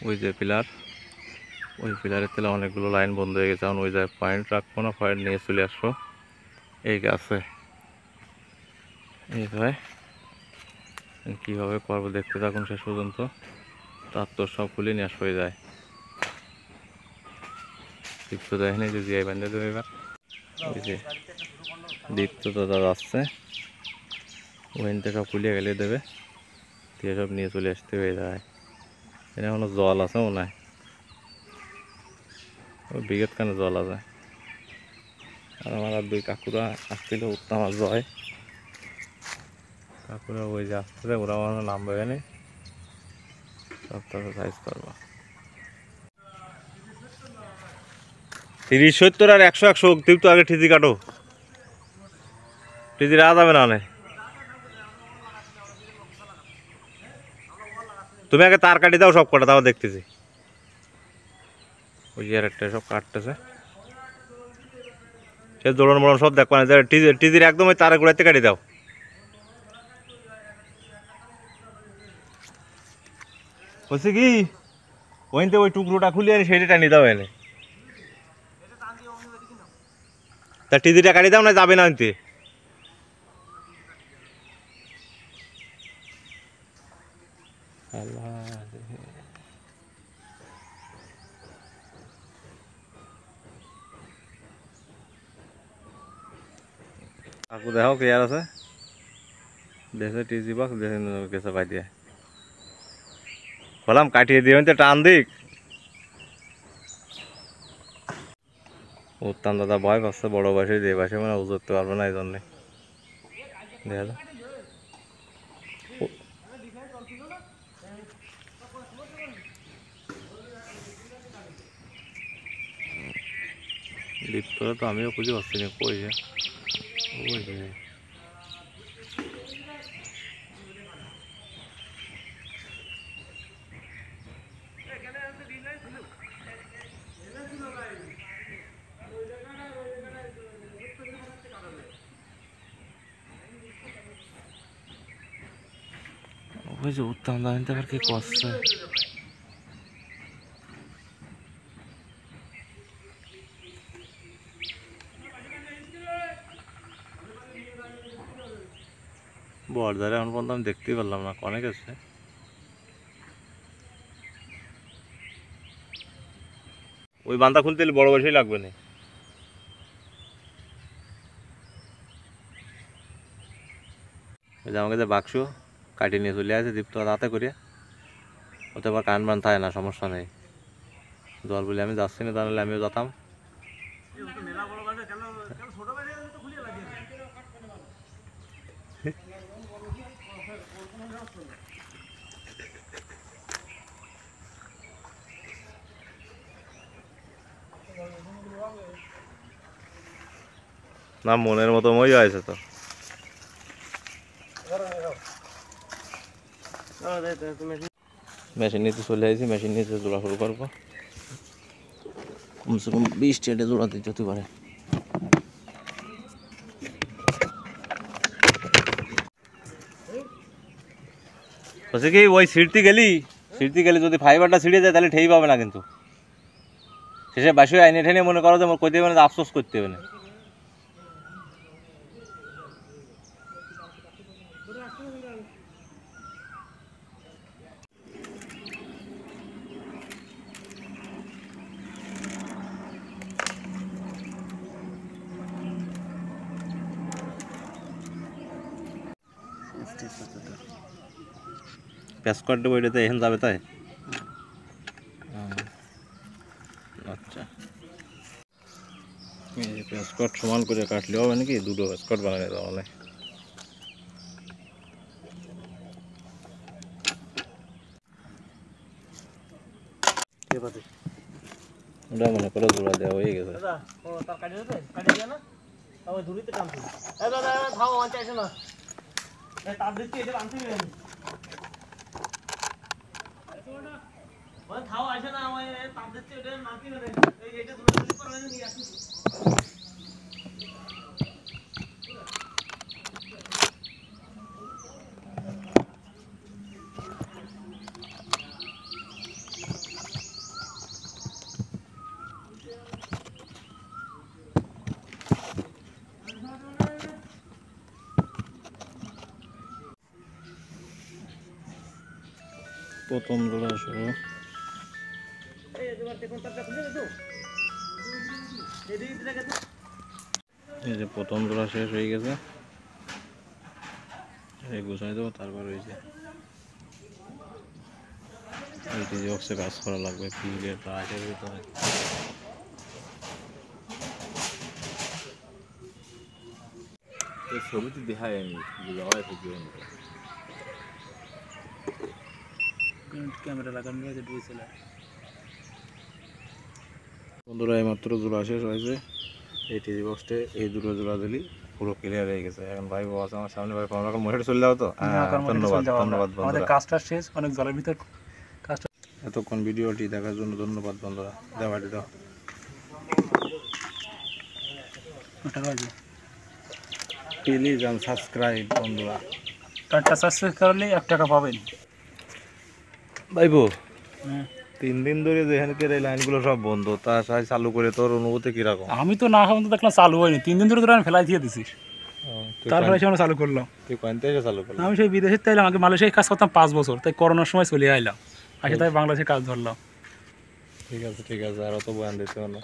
ওই যে পিলার, ওই পিলারের তেলে অনেকগুলো লাইন বন্ধ হয়ে গেছে। এখন ওই জায়গায় পয়েন্ট রাখবো না, পয়েন্ট নিয়ে চলে আসবো এই গাছে। এইভাবে কীভাবে করবো দেখতে থাকুন শেষ পর্যন্ত। তার তো সব খুলে নিয়ে আসবো। যায় দীপ্ত দেখেনি যে জিয়াই বান্ধে দেবে এবার। ওই যে দীপ্ত দাদা যাচ্ছে, ওখান থেকে সব খুলিয়ে গেলে দেবে, দিয়ে সব নিয়ে চলে আসতে হয়ে যায়। এখানে এখনো জল আছে মনে হয়, ওই বিগত কানে জল আছে। আর আমার আর দুই কাকুরা আসছিল, উঠতে আমার জয় কাকুরা ওই যে আসতেছে, ওরা আমার নামবে এখানে সব তাকে সাইজ করবো। 30, 70 আর 100, 100 দীপ্ত আগে ঠিজি কাটো, ঠিজি রাখা যাবে না অনেক। তুমি আগে তার কাটি দাও সব কটা, তাও দেখতেছি। ওই যে আর একটা সব কাটতেছে, সে দোলন মোড়ন সব দেখবা না। টিজির একদম ওই তারে গোড়াতে কাটি দাও। বলছি কি ওইতে ওই টুকরোটা খুলে আনি সেটা টানি দাও এনে, তা টিজিটা কাটি দাও না যাবে না আনতে। কাকু দেখো ক্লিয়ার আছে, দেখে টিজি বক্স দেখে গেছে পাই দিয়ে বললাম কাটিয়ে দিয়ে তো টান দিক। উত্তান দাদা ভয় পাচ্ছে, বড় বয়সে যে বয়সে মানে উজরতে পারবে না, এই জন্যে দেখা যায়। দীপ্তরা তো আমিও খুঁজে পাচ্ছি না, কই যে ওই যে ওই যে উত্তান দাঁড়িয়ে আবার কি করছে। বর্দারে এখন পর্যন্ত আমি দেখতেই পারলাম না, অনেক আছে। ওই বান্ধা খুলতে বড় বয়সেই লাগবে না। ওই যে আমাকে যে বাক্স কাটিয়ে নিয়ে চলে আসে দীপ্ত রাতে করিয়া, ওতে আবার কান বান থাকে না, সমস্যা নেই। জল বলে আমি যাচ্ছি না, তাহলে আমিও যেতাম। না মনের মতো মই আছে তো। মেশিন নিতে চলে আসছি, মেশিন নিতে জোড়া শুরু করবো। কমসে কম 20 জোড়া দিতে যেতে পারে। বলছে কি ওই সিঁড়তি গেলি যদি ফাইবারটা ছিঁড়ে যায় তাহলে ঠেই পাবে না, কিন্তু শেষে বাসি আইনে ঠেনে মনে করো যে কইতে হবে না, আফসোস করতে হবে না। প্যাস কাট দেবো, এটাতে এখন যাবে তাই। আচ্ছা প্যাস কাট সমান করে কাটলে হবে নাকি, দুটো প্যাস কাট বানানো যাবে না। ওটা মনে করো জোড়া দেওয়া হয়ে গেছে। প্রথম জোড়া শুরু। এই যে প্রথম জোড়া শেষ হয়ে গেছে, এই গুছাই দেবো। তারপর ওই যে এলটিজি বক্সে কাজ করা লাগবে পিলের রাইটের ভিতরে। ছবিতে দেখা যায়নি যাওয়াই থাকবে ক্যামেরা লাগানো হয়েছে ডিএসএলআর। বন্ধুরা এইমাত্র জোড়া শেষ হয়েছে এই টিজি বক্সে। এই দুটো জোড়া দিলি পুরো ক্লিয়ার হয়ে গেছে। এখন ভাই বাবা আছে আমার সামনে, ভাই আমরা মোটে চলে যাও তো। ধন্যবাদ ধন্যবাদ আমাদের বন্ধুরা, কাজটা শেষ, অনেক জলের ভিতর কাজটা। এতক্ষণ ভিডিওটি দেখার জন্য ধন্যবাদ বন্ধুরা। দেওয়াটি দাও প্লিজ অ্যান্ড সাবস্ক্রাইব বন্ধুরা। একটা সাবস্ক্রাইব করলে 1 টাকা পাবেন। ভাইবো 3 দিন ধরে যেখানকার এই লাইনগুলো সব বন্ধ, তা সাই চালু করে তোর অনুভূতি কিরকম? আমি তো না এখন তো দেখলাম চালু হয়নি, 3 দিন ধরে তোরা ফেলাই দিয়ে দিছিস, তারপরে এসে আমরা চালু করলাম। তুই কোন থেকে চালু করলি? আমি সেই বিদেশে তাইলাম, আগে মালয়েশিয়ায় কাজ করতাম 5 বছর, তাই করোনার সময় চলে আইলাম, আসে তাই বাংলাদেশে কাজ ধরলাম। ঠিক আছে, আর অত বয়ান দিতে হলো।